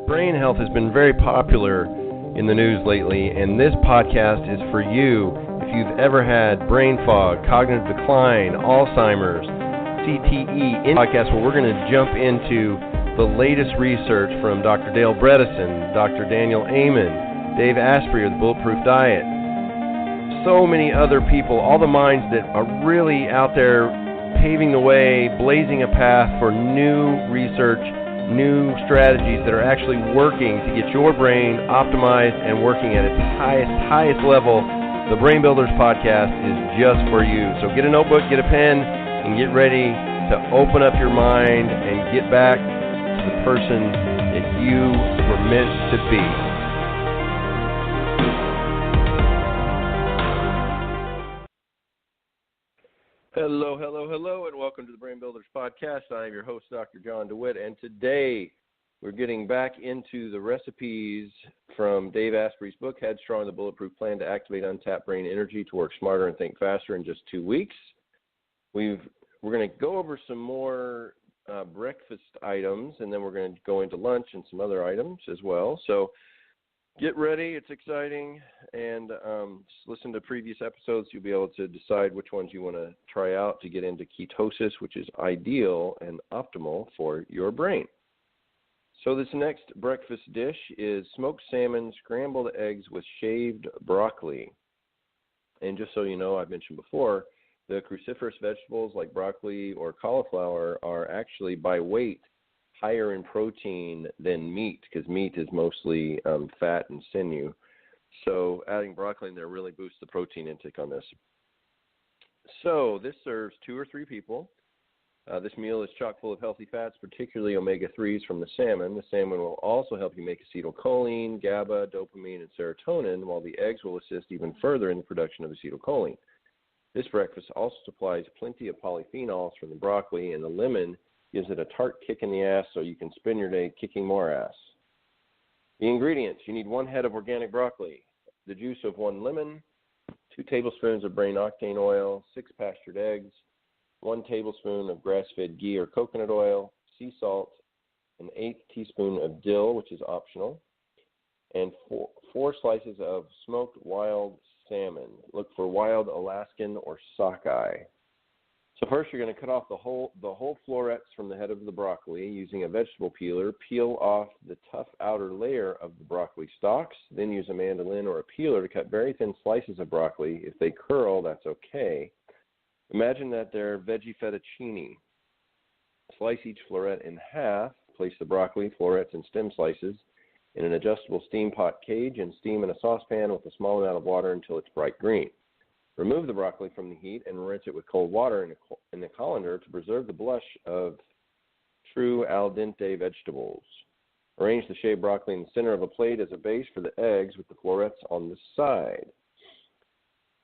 Brain health has been very popular in the news lately, and this podcast is for you if you've ever had brain fog, cognitive decline, Alzheimer's, CTE. In podcast where we're going to jump into the latest research from Dr. Dale Bredesen, Dr. Daniel Amen, Dave Asprey of the Bulletproof Diet, so many other people, all the minds that are really out there paving the way, blazing a path for new research, new strategies that are actually working to get your brain optimized and working at its highest level. The Brain Builders podcast is just for you. So get a notebook, get a pen, and get ready to open up your mind and get back to the person that you were meant to be. Hello, and welcome to the Brain Builders podcast. I am your host, Dr. John DeWitt, and today we're getting back into the recipes from Dave Asprey's book, Headstrong, the Bulletproof Plan to Activate Untapped Brain Energy to Work Smarter and Think Faster in just 2 weeks. We're going to go over some more breakfast items, and then we're going to go into lunch and some other items as well. So get ready. It's exciting. And listen to previous episodes. You'll be able to decide which ones you want to try out to get into ketosis, which is ideal and optimal for your brain. So this next breakfast dish is smoked salmon, scrambled eggs with shaved broccoli. And just so you know, I've mentioned before, the cruciferous vegetables like broccoli or cauliflower are actually by weight higher in protein than meat, because meat is mostly fat and sinew. So adding broccoli in there really boosts the protein intake on this. So this serves 2 or 3 people. This meal is chock full of healthy fats, particularly omega-3s from the salmon. The salmon will also help you make acetylcholine, GABA, dopamine, and serotonin, while the eggs will assist even further in the production of acetylcholine. This breakfast also supplies plenty of polyphenols from the broccoli, and the lemon gives it a tart kick in the ass so you can spend your day kicking more ass. The ingredients: you need 1 head of organic broccoli, the juice of 1 lemon, 2 tablespoons of brain octane oil, 6 pastured eggs, 1 tablespoon of grass-fed ghee or coconut oil, sea salt, an 1/8 teaspoon of dill, which is optional, and 4 slices of smoked wild salmon. Look for wild Alaskan or sockeye. So first, you're going to cut off the whole florets from the head of the broccoli using a vegetable peeler. Peel off the tough outer layer of the broccoli stalks. Then use a mandolin or a peeler to cut very thin slices of broccoli. If they curl, that's okay. Imagine that they're veggie fettuccine. Slice each floret in half. Place the broccoli, florets, and stem slices in an adjustable steam pot cage and steam in a saucepan with a small amount of water until it's bright green. Remove the broccoli from the heat and rinse it with cold water in the colander to preserve the blush of true al dente vegetables. Arrange the shaved broccoli in the center of a plate as a base for the eggs with the florets on the side.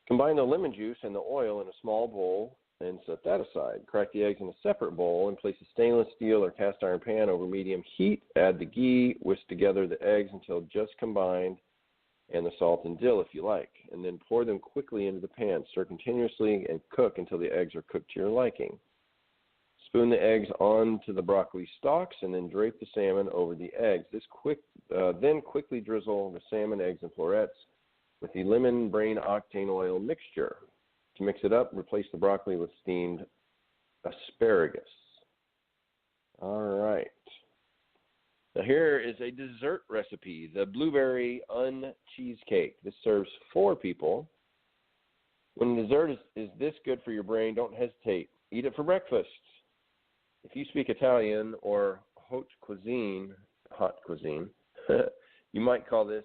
Combine the lemon juice and the oil in a small bowl and set that aside. Crack the eggs in a separate bowl and place a stainless steel or cast iron pan over medium heat. Add the ghee, whisk together the eggs until just combined, and the salt and dill if you like, and then pour them quickly into the pan. Stir continuously and cook until the eggs are cooked to your liking. Spoon the eggs onto the broccoli stalks and then drape the salmon over the eggs. Then quickly drizzle the salmon, eggs, and florets with the lemon brain octane oil mixture. To mix it up, replace the broccoli with steamed asparagus. All right. Now here is a dessert recipe, the blueberry cheesecake. This serves 4 people. When dessert is this good for your brain, don't hesitate. Eat it for breakfast. If you speak Italian or hot cuisine, you might call this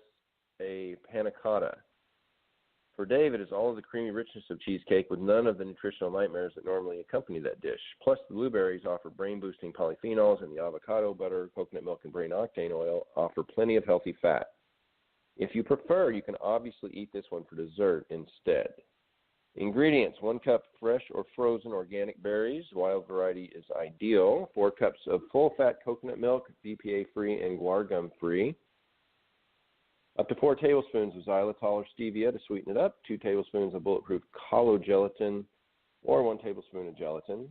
a panna cotta. For Dave, it is all of the creamy richness of cheesecake with none of the nutritional nightmares that normally accompany that dish. Plus, the blueberries offer brain-boosting polyphenols, and the avocado, butter, coconut milk, and brain octane oil offer plenty of healthy fat. If you prefer, you can obviously eat this one for dessert instead. Ingredients: 1 cup fresh or frozen organic berries. Wild variety is ideal. 4 cups of full-fat coconut milk, BPA-free and guar gum-free. Up to 4 tablespoons of xylitol or stevia to sweeten it up, 2 tablespoons of bulletproof collagen or 1 tablespoon of gelatin,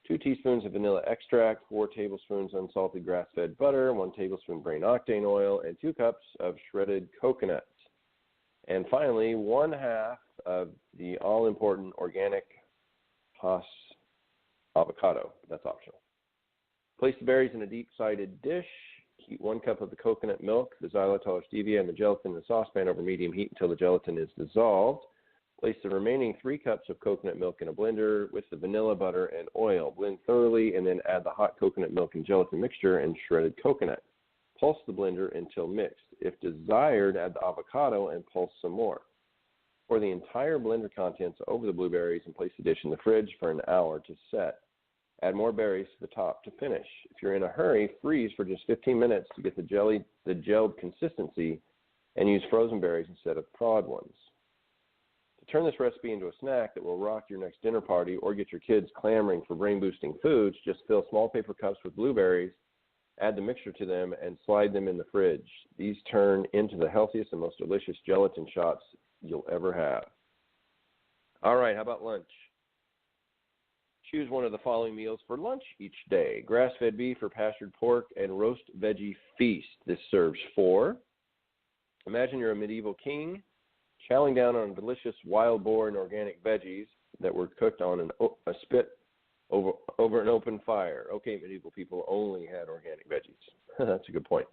2 teaspoons of vanilla extract, 4 tablespoons unsalted grass-fed butter, 1 tablespoon brain octane oil, and 2 cups of shredded coconuts. And finally, 1/2 of the all-important organic Hass avocado. That's optional. Place the berries in a deep-sided dish. Heat 1 cup of the coconut milk, the xylitol or stevia, and the gelatin in the saucepan over medium heat until the gelatin is dissolved. Place the remaining 3 cups of coconut milk in a blender with the vanilla, butter, and oil. Blend thoroughly and then add the hot coconut milk and gelatin mixture and shredded coconut. Pulse the blender until mixed. If desired, add the avocado and pulse some more. Pour the entire blender contents over the blueberries and place the dish in the fridge for an hour to set. Add more berries to the top to finish. If you're in a hurry, freeze for just 15 minutes to get the gelled consistency and use frozen berries instead of thawed ones. To turn this recipe into a snack that will rock your next dinner party or get your kids clamoring for brain-boosting foods, just fill small paper cups with blueberries, add the mixture to them, and slide them in the fridge. These turn into the healthiest and most delicious gelatin shots you'll ever have. All right, how about lunch? Choose one of the following meals for lunch each day: grass-fed beef or pastured pork and roast veggie feast. This serves 4. Imagine you're a medieval king chowing down on delicious wild boar and organic veggies that were cooked on a spit over an open fire. Okay, medieval people only had organic veggies. That's a good point.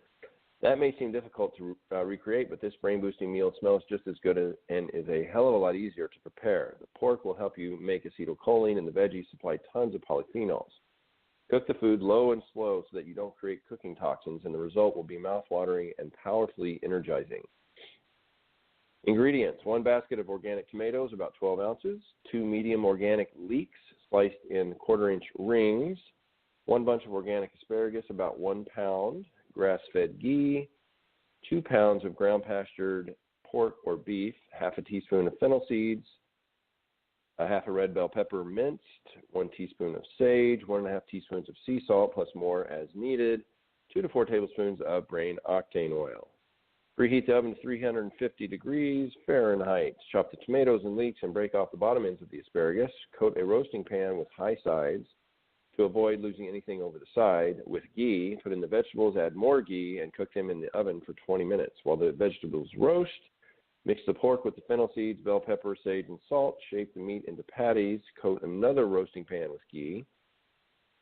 That may seem difficult to recreate, but this brain-boosting meal smells just as good and is a hell of a lot easier to prepare. The pork will help you make acetylcholine, and the veggies supply tons of polyphenols. Cook the food low and slow so that you don't create cooking toxins, and the result will be mouth-watering and powerfully energizing. Ingredients: 1 basket of organic tomatoes, about 12 ounces, 2 medium organic leeks sliced in 1/4-inch rings, 1 bunch of organic asparagus, about 1 pound, grass-fed ghee, 2 pounds of ground pastured pork or beef, 1/2 teaspoon of fennel seeds, 1/2 red bell pepper minced, 1 teaspoon of sage, 1.5 teaspoons of sea salt plus more as needed, 2 to 4 tablespoons of brain octane oil. Preheat the oven to 350 degrees Fahrenheit. Chop the tomatoes and leeks and break off the bottom ends of the asparagus. Coat a roasting pan with high sides to avoid losing anything over the side with ghee. Put in the vegetables, add more ghee, and cook them in the oven for 20 minutes. While the vegetables roast, mix the pork with the fennel seeds, bell pepper, sage, and salt. Shape the meat into patties. Coat another roasting pan with ghee.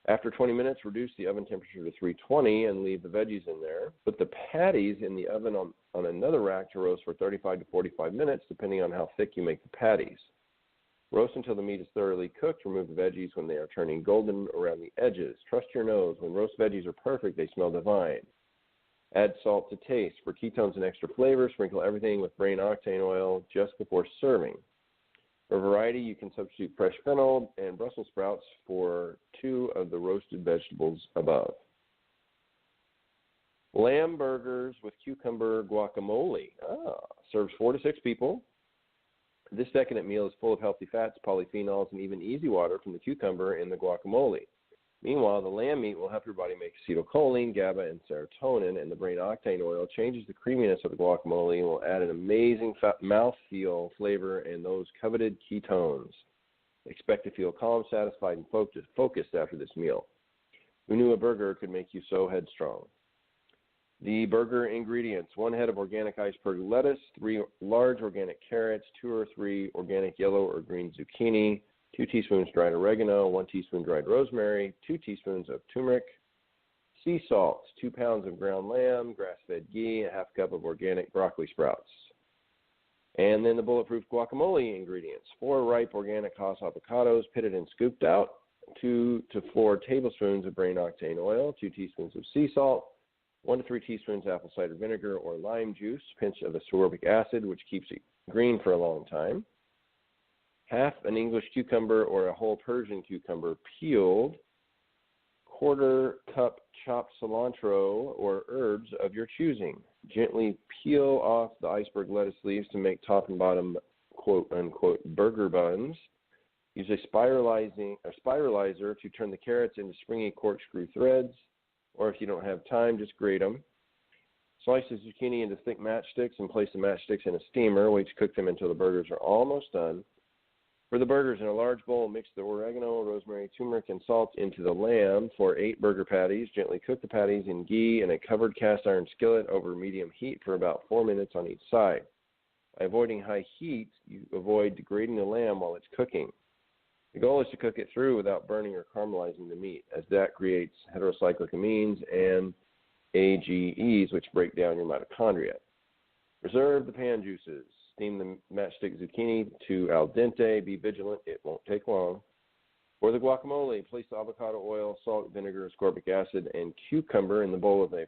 After 20 minutes, reduce the oven temperature to 320 and leave the veggies in there. Put the patties in the oven on another rack to roast for 35 to 45 minutes, depending on how thick you make the patties. Roast until the meat is thoroughly cooked. Remove the veggies when they are turning golden around the edges. Trust your nose. When roast veggies are perfect, they smell divine. Add salt to taste. For ketones and extra flavor, sprinkle everything with brain octane oil just before serving. For variety, you can substitute fresh fennel and Brussels sprouts for 2 of the roasted vegetables above. Lamb burgers with cucumber guacamole. Serves 4 to 6 people. This decadent meal is full of healthy fats, polyphenols, and even easy water from the cucumber in the guacamole. Meanwhile, the lamb meat will help your body make acetylcholine, GABA, and serotonin, and the brain octane oil changes the creaminess of the guacamole and will add an amazing mouthfeel flavor and those coveted ketones. Expect to feel calm, satisfied, and focused after this meal. Who knew a burger could make you so headstrong? The burger ingredients: 1 head of organic iceberg lettuce, 3 large organic carrots, 2 or 3 organic yellow or green zucchini, 2 teaspoons dried oregano, 1 teaspoon dried rosemary, 2 teaspoons of turmeric, sea salt, 2 pounds of ground lamb, grass-fed ghee, 1/2 cup of organic broccoli sprouts. And then the bulletproof guacamole ingredients: 4 ripe organic Hass avocados, pitted and scooped out, 2 to 4 tablespoons of brain octane oil, 2 teaspoons of sea salt, 1 to 3 teaspoons apple cider vinegar or lime juice, pinch of ascorbic acid, which keeps it green for a long time, 1/2 an English cucumber or a whole Persian cucumber peeled, 1/4 cup chopped cilantro or herbs of your choosing. Gently peel off the iceberg lettuce leaves to make top and bottom quote-unquote burger buns. Use a spiralizer to turn the carrots into springy corkscrew threads, or if you don't have time, just grate them. Slice the zucchini into thick matchsticks and place the matchsticks in a steamer. Wait to cook them until the burgers are almost done. For the burgers, in a large bowl, mix the oregano, rosemary, turmeric, and salt into the lamb. For 8 burger patties, gently cook the patties in ghee in a covered cast iron skillet over medium heat for about 4 minutes on each side. By avoiding high heat, you avoid degrading the lamb while it's cooking. The goal is to cook it through without burning or caramelizing the meat, as that creates heterocyclic amines and AGEs, which break down your mitochondria. Reserve the pan juices. Steam the matchstick zucchini to al dente. Be vigilant, it won't take long. For the guacamole, place the avocado oil, salt, vinegar, ascorbic acid, and cucumber in the bowl of a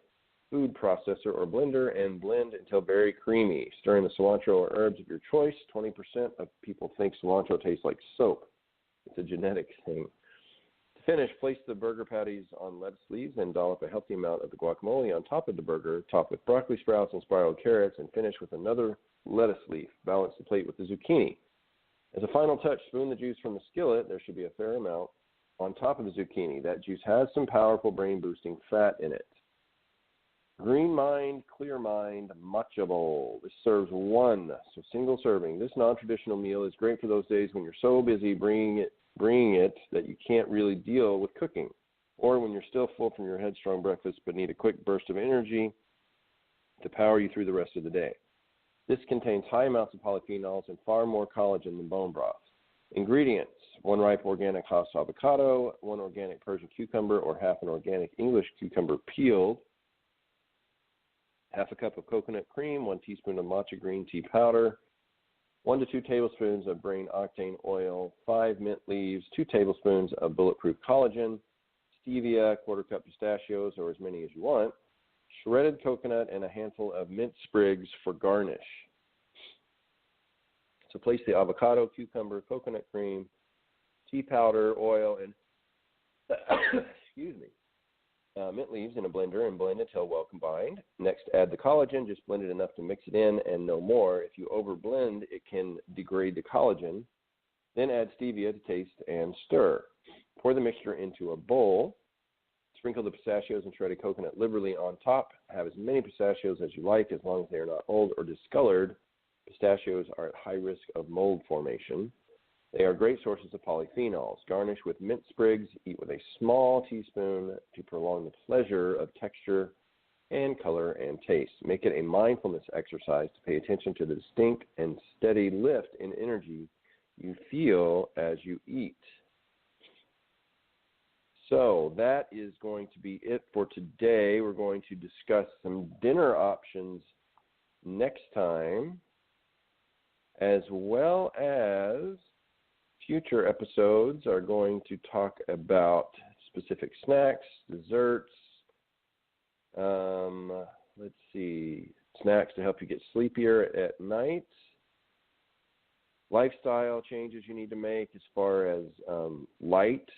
food processor or blender and blend until very creamy. Stir in the cilantro or herbs of your choice. 20% of people think cilantro tastes like soap. It's a genetic thing. To finish, place the burger patties on lettuce leaves and dollop a healthy amount of the guacamole on top of the burger. Top with broccoli sprouts and spiraled carrots, and finish with another lettuce leaf. Balance the plate with the zucchini. As a final touch, spoon the juice from the skillet. There should be a fair amount on top of the zucchini. That juice has some powerful brain-boosting fat in it. Green Mind, Clear Mind, Matcha Bowl. This serves one, so single serving. This non-traditional meal is great for those days when you're so busy bringing it that you can't really deal with cooking, or when you're still full from your headstrong breakfast but need a quick burst of energy to power you through the rest of the day. This contains high amounts of polyphenols and far more collagen than bone broth. Ingredients: 1 ripe organic Hass avocado, 1 organic Persian cucumber or half an organic English cucumber peeled, half a cup of coconut cream, 1 teaspoon of matcha green tea powder, 1 to 2 tablespoons of brain octane oil, 5 mint leaves, 2 tablespoons of bulletproof collagen, stevia, 1/4 cup pistachios or as many as you want, shredded coconut, and a handful of mint sprigs for garnish. So place the avocado, cucumber, coconut cream, tea powder, oil, and mint leaves in a blender and blend until well combined. Next, add the collagen. Just blend it enough to mix it in and no more. If you overblend, it can degrade the collagen. Then add stevia to taste and stir. Pour the mixture into a bowl. Sprinkle the pistachios and shredded coconut liberally on top. Have as many pistachios as you like, as long as they are not old or discolored. Pistachios are at high risk of mold formation. They are great sources of polyphenols. Garnish with mint sprigs. Eat with a small teaspoon to prolong the pleasure of texture and color and taste. Make it a mindfulness exercise to pay attention to the distinct and steady lift in energy you feel as you eat. So that is going to be it for today. We're going to discuss some dinner options next time, as well as future episodes are going to talk about specific snacks, desserts, snacks to help you get sleepier at night, lifestyle changes you need to make as far as light,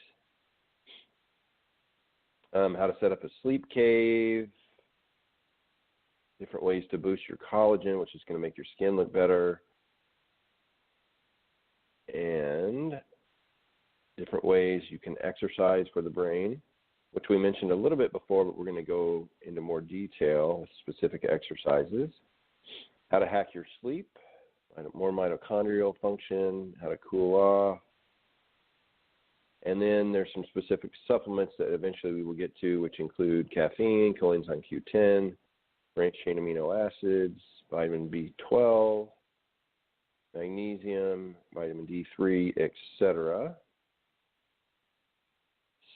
how to set up a sleep cave, different ways to boost your collagen, which is going to make your skin look better, and different ways you can exercise for the brain, which we mentioned a little bit before, but we're going to go into more detail with specific exercises. How to hack your sleep, more mitochondrial function, how to cool off. And then there's some specific supplements that eventually we will get to, which include caffeine, coenzyme Q10, branched-chain amino acids, vitamin B12, magnesium, vitamin D3, etc.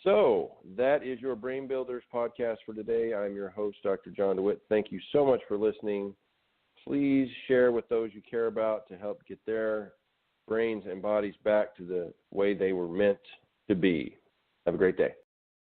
So that is your Brain Builders podcast for today. I'm your host, Dr. John DeWitt. Thank you so much for listening. Please share with those you care about to help get their brains and bodies back to the way they were meant to be. Have a great day.